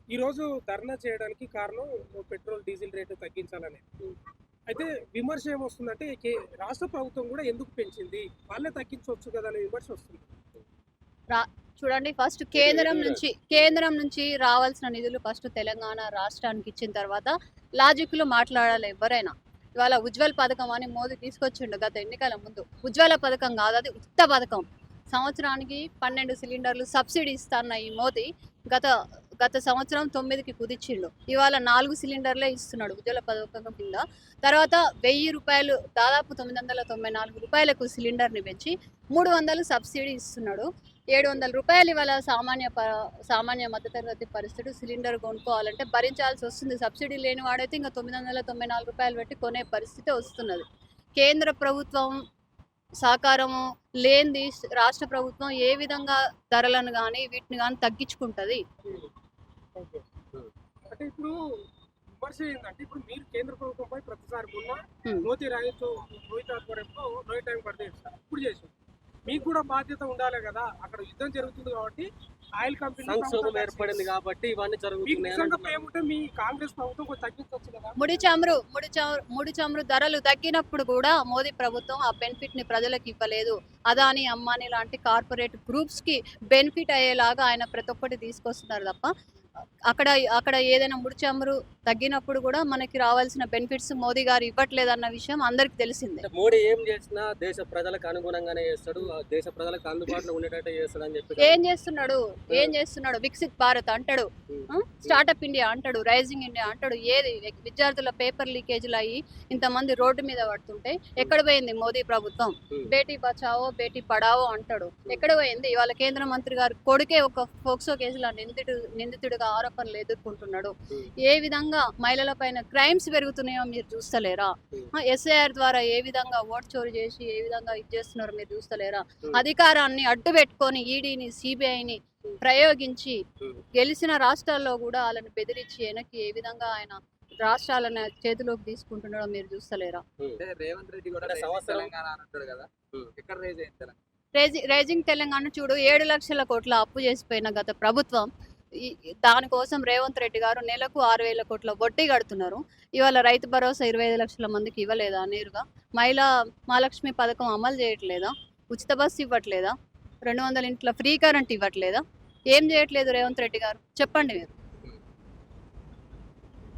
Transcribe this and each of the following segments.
ఈరోజు ధర్నా చేయడానికి కారణం పెట్రోల్, డీజిల్ రేటు తగ్గించాలని. అయితే విమర్శ ఏమొస్తుందంటే రాష్ట్ర ప్రభుత్వం గూడా ఎందుకు పెంచింది? వాళ్ళే తగ్గించొచ్చు గదా! అనే విమర్శ వస్తుంది. రా చూడండి, ఫస్ట్ కేంద్రం నుంచి రావాల్సిన నిధులు ఫస్ట్ తెలంగాణ రాష్ట్రానికి ఇచ్చిన తర్వాత లాజిక్‌లో మాట్లాడాలి ఎవ్వరైనా. ఇవాళ ఉజ్వల్ పథకం అని మోదీ తీసుకొచ్చిండు గత ఎన్నికల ముందు. ఉజ్వల పథకం కాదు, అది ఉచిత పథకం. సంవత్సరానికి 12 సిలిండర్లు సబ్సిడీ ఇస్తాన్న ఈ మోదీ గత గత సంవత్సరం 9కి కుదిచ్చిండు. ఇవాళ 4 సిలిండర్లే ఇస్తున్నాడు ఉజ్వల పథకం కింద. తర్వాత రూ. 1000 దాదాపు రూ. 994కు సిలిండర్‌ని పెంచి 300 సబ్సిడీ ఇస్తున్నాడు. రూ. 700 ఇవాళ సామాన్య మధ్యతరగతి పరిస్థితి సిలిండర్ కొనుక్కోవాలంటే భరించాల్సి వస్తుంది. సబ్సిడీ లేని వాడైతే ఇంకా రూ. 994 పెట్టి కొనే పరిస్థితి వస్తున్నది. కేంద్ర ప్రభుత్వం సహకారము లేనిది రాష్ట్ర ప్రభుత్వం ఏ విధంగా ధరలను గానీ, వీటిని గానీ తగ్గించుకుంటది? ఓకే. అంటే ఇప్పుడు విమర్శ ఏందంటే, ఇప్పుడు మీరు కేంద్ర ప్రభుత్వంపై ప్రతిసారి మొన్న హ్మ్. రోహిత్ ఆధ్వర్యంలో నో టైం పడితే ఇప్పుడు చేసారు. మీకు కూడా బాధ్యత ఉండాలి గదా! అక్కడ యుద్ధం జరుగుతుంది కాబట్టి ఆయిల్ కంపెనీ సంక్షోభం ఏర్పడింది కాబట్టి ఇవన్నీ మీకు జరుగుతున్నాయి అని నిజంగా అంటున్నారు. ప్రేమ ఉంటే మీ కాంగ్రెస్ ప్రభుత్వం కొంచెం తగ్గించొచ్చు గదా! ముడి చమురు ధరలు తగ్గినప్పుడు కూడా మోదీ ప్రభుత్వం ఆ బెనిఫిట్‌ని ప్రజలకు ఇవ్వలేదు. అదానీ, అంబానీ లాంటి కార్పొరేట్ గ్రూప్స్‌కి బెనిఫిట్ అయ్యేలాగా ఆయన ప్రతి ఒక్కటి తీసుకొస్తున్నారు తప్ప, అక్కడ అక్కడ ఏదైనా ముడి చమురు తగ్గినప్పుడు కూడా మనకి రావాల్సిన బెనిఫిట్స్ మోదీ గారు ఇవ్వట్లేదన్న విషయం అందరికి తెలిసిందే. అంటే మోడీ ఏం చేసినా దేశ ప్రజలకు అనుగుణంగానే చేస్తాడు. ఆ దేశ ప్రజలకు అందుబాటులో ఉండేటట్టే చేస్తాడని చెప్పి ఏం చేస్తున్నాడు? వికసిత్ భారత్ అంటాడు, స్టార్టప్ ఇండియా అంటాడు, రైజింగ్ ఇండియా అంటాడు. ఏది విద్యార్థుల పేపర్ లీకేజ్‌లు అయ్యి ఇంతమంది రోడ్డు మీద పడుతుంటే ఎక్కడ పోయింది మోదీ ప్రభుత్వం? బేటీ బచావో, బేటీ పడావో అంటాడు. ఎక్కడ పోయింది? ఇవాళ కేంద్ర మంత్రి గారి కొడుకే ఒక పోక్సో కేసులో నిందితుడిగా ఆరోపణలు ఎదుర్కొంటున్నాడు. ఏ విధంగా మహిళల పైన క్రైమ్స్ పెరుగుతున్నాయో మీరు చూస్తలేరా? ఎస్ఐఆర్ ద్వారా ఏ విధంగా ఓట్ చోరీ చేసి ఏ విధంగా ఇది చేస్తున్నారో మీరు చూస్తలేరా? అధికారాన్ని అడ్డు పెట్టుకొని ఈడీని, సిబిఐని ప్రయోగించి గెలిచిన రాష్ట్రాల్లో కూడా వాళ్ళని బెదిరించి వెనక్కి ఏ విధంగా ఆయన రాష్ట్రాలను చేతిలోకి తీసుకుంటున్నాడో మీరు చూస్తలేరా? అంటే రేవంత్ రెడ్డి కూడా అంటే సంవత్సరం తెలంగాణ అని అంటాడు కదా. ఎక్కడ రేజ్ అయింది తెలంగాణ? రైజింగ్ తెలంగాణ చూడు, 7 లక్షల కోట్ల అప్పు చేసిపోయిన గత ప్రభుత్వం దానికోసం రేవంత్ రెడ్డి గారు నెలకు 6,000 కోట్ల వడ్డీ కడుతున్నారు. ఇవాళ రైతు భరోసా 25 లక్షల మందికి ఇవ్వలేదా నేరుగా? మహాలక్ష్మి పథకం అమలు చేయట్లేదా? ఉచిత బస్సు ఇవ్వట్లేదా? 200 ఇంట్ల ఫ్రీ కరెంట్ ఇవ్వట్లేదా? ఏం చేయట్లేదు రేవంత్ రెడ్డి గారు? చెప్పండి మీరు.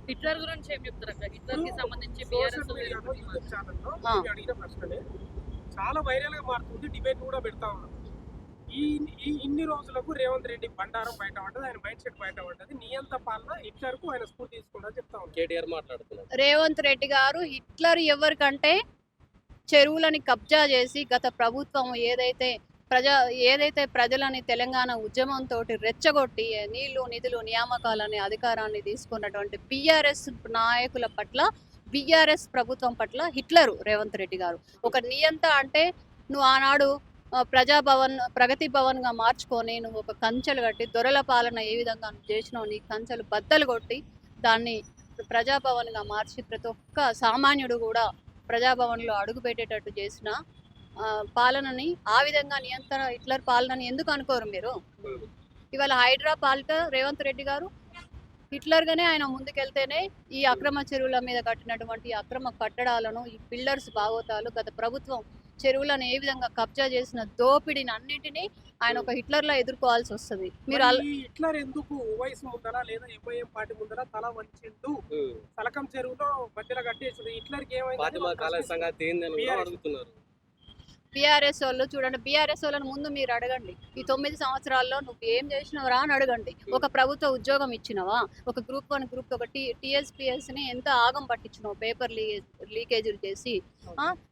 హిట్లర్ గురించి ఏం చెప్తారక్క? హిట్లర్ కి సంబంధించి సోషల్ మీడియాలో యూట్యూబ్ ఛానల్లో మీరు అడిగిన ప్రశ్ననే చాలా వైరల్‌గా మారుతుంది. డిబేట్ కూడా పెడతా ఉన్నారు. ఈ ఈ ఇన్ని రోజులకు రేవంత్ రెడ్డి బండారం బయటపడ్డది. ఆయన మైండ్ సెట్ బయటపడ్డది. నియంత పాలన హిట్లర్‌కు ఆయన స్ఫూర్తి తీసుకుంటని చెప్తా ఉన్నారు. కేటీఆర్ మాట్లాడుతున్నారు. రేవంత్ రెడ్డి గారు హిట్లర్ ఎవరికంటే చెరువులని కబ్జా చేసి గత ప్రభుత్వం ఏదైతే ప్రజలని తెలంగాణ ఉద్యమంతోటి రెచ్చగొట్టి నీళ్లు, నిధులు, నియామకాలనే అధికారాన్ని తీసుకున్నటువంటి బీఆర్ఎస్ ప్రభుత్వం పట్ల హిట్లరు రేవంత్ రెడ్డి గారు. ఒక నియంత అంటే నువ్వు ఆనాడు ప్రగతి భవన్‌గా మార్చుకొని నువ్వు ఒక కంచెలు కట్టి దొరల పాలన ఏ విధంగా నువ్వు చేసినావు, నీ కంచెలు బద్దలు కొట్టి దాన్ని ప్రజాభవన్‌గా మార్చి ప్రతి ఒక్క సామాన్యుడు కూడా ప్రజాభవన్‌లో అడుగుపెట్టేటట్టు చేసిన పాలనని, ఆ విధంగా హిట్లర్ పాలనని ఎందుకు అనుకోరు మీరు? ఇవాళ హైడ్రా పాలిట రేవంత్ రెడ్డి గారు హిట్లర్‌గానే ఆయన ముందుకెళ్తేనే ఈ అక్రమ చెరువుల మీద కట్టినటువంటి అక్రమ కట్టడాలను, ఈ పిల్లర్స్ బాగోతాలు, గత ప్రభుత్వం చెరువులను ఏ విధంగా కబ్జా చేసిన దోపిడీని అన్నింటినీ ఆయన ఒక హిట్లర్‌లా ఎదుర్కోవాల్సి వస్తది. ఈ హిట్లర్ ఎందుకు ఓవైసీ ముందర లేదా ఎంఐఎం పార్టీ ముందర తల వంచిండు? తలకం చెరువులో మధ్యలో కట్టేసిండు. హిట్లర్‌కి ఏమైంది? ఫాతిమా కాలేజ్ సంగతి ఏందని కూడా అడుగుతున్నారు. బీఆర్ఎస్ వాళ్ళు చూడండి, బీఆర్ఎస్ వాళ్ళని ముందు మీరు అడగండి, ఈ 9 సంవత్సరాల్లో నువ్వు ఏం చేసినవరా అని అడగండి. ఒక ప్రభుత్వ ఉద్యోగం ఇచ్చినవా? ఒక గ్రూప్ 1, గ్రూప్ 2 టీఎస్పీఎస్ని ఎంత ఆగం పట్టించినావు పేపర్ లీకేజీలు చేసి?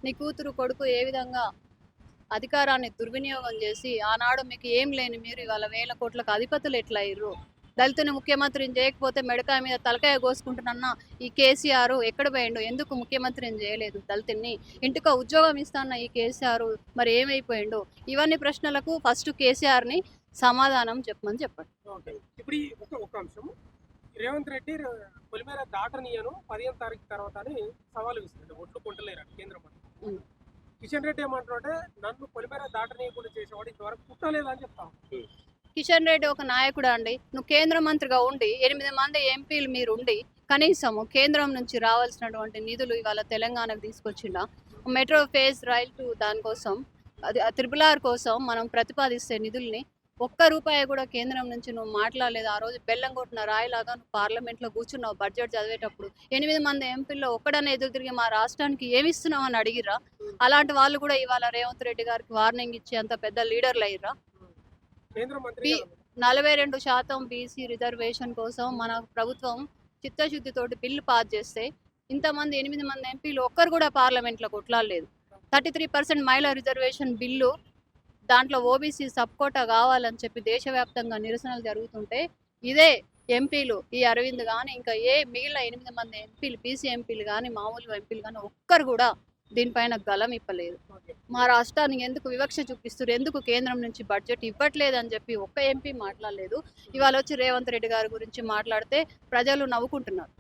నీ కూతురు కొడుకు ఏ విధంగా అధికారాన్ని దుర్వినియోగం చేసి ఆనాడు మీకు ఏం లేని మీరు ఇవాళ 1,000 కోట్లకు అధిపతులు ఎట్లా అయ్యారు? దళితుని ముఖ్యమంత్రిని చేయకపోతే మెడకాయ మీద తలకాయ కోసుకుంటున్నా ఈ కేసీఆర్ ఎక్కడ పోయిండు? ఎందుకు ముఖ్యమంత్రిని చేయలేదు? దళితుని ఇంటికో ఉద్యోగం ఇస్తాన్న ఈ కేసీఆర్ మరి ఏమైపోయిండు? ఇవన్నీ ప్రశ్నలకు ఫస్ట్ కేసీఆర్ని సమాధానం చెప్పమని చెప్పండి. ఇప్పుడు ఒక అంశం, రేవంత్ రెడ్డి పొలిమేర దాటనీయను 15వ తారీఖు తర్వాత అని సవాలు విసిరాడు. ఒట్లు కొంటలేరు కేంద్ర మంత్రి కిషన్ రెడ్డి ఏమంటారంటే, నన్ను పొలిమేర దాటనీయకుండా చేసేవాడు ఇంతవరకు పుట్టలేదని చెప్తాను. కిషన్ రెడ్డి ఒక నాయకుడు అండి. నువ్వు కేంద్ర మంత్రిగా ఉండి 8 మంది ఎంపీలు మీరు ఉండి కనీసము కేంద్రం నుంచి రావాల్సినటువంటి నిధులు ఇవాళ తెలంగాణకు తీసుకొచ్చిండా? మెట్రో ఫేజ్ రైల్ 2 దానికోసం అది RRR కోసం మనం ప్రతిపాదిస్తే నిధుల్ని ఒక్క రూపాయి కూడా కేంద్రం నుంచి నువ్వు మాట్లాడలేదు. ఆ రోజు బెల్లం కొట్టిన రాయిలాగా నువ్వు పార్లమెంట్లో కూర్చున్నావు బడ్జెట్ చదివేటప్పుడు. 8 మంది ఎంపీల్లో ఒక్కడనే ఎదురు తిరిగి మా రాష్ట్రానికి ఏమి ఇస్తున్నావు అని అడిగిర్రా? అలాంటి వాళ్ళు కూడా ఇవాళ రేవంత్ రెడ్డి గారికి వార్నింగ్ ఇచ్చి అంత పెద్ద లీడర్లు అయ్యిర్రా? కేంద్ర మంత్రి 42% బీసీ రిజర్వేషన్ కోసం మన ప్రభుత్వం చిత్తశుద్ధితోటి బిల్లు పాస్ చేస్తే ఇంతమంది 8 మంది ఎంపీలు ఒక్కరు కూడా పార్లమెంట్లో కొట్లాడలేదు. 33% మహిళా రిజర్వేషన్ బిల్లు దాంట్లో ఓబీసీ సబ్ కోటా కావాలని చెప్పి దేశవ్యాప్తంగా నిరసనలు జరుగుతుంటే ఇదే ఎంపీలు ఈ అరవింద్ కానీ ఇంకా మిగిలిన 8 మంది ఎంపీలు బీసీ ఎంపీలు కానీ మామూలు ఎంపీలు కానీ ఒక్కరు కూడా దీనిపైన గలం ఇప్పలేదు. మా రాష్ట్రానికి ఎందుకు వివక్ష చూపిస్తారు, ఎందుకు కేంద్రం నుంచి బడ్జెట్ ఇవ్వట్లేదు అని చెప్పి ఒక్క ఎంపీ మాట్లాడలేదు. ఇవాళ వచ్చి రేవంత్ రెడ్డి గారి గురించి మాట్లాడితే ప్రజలు నవ్వుకుంటున్నారు.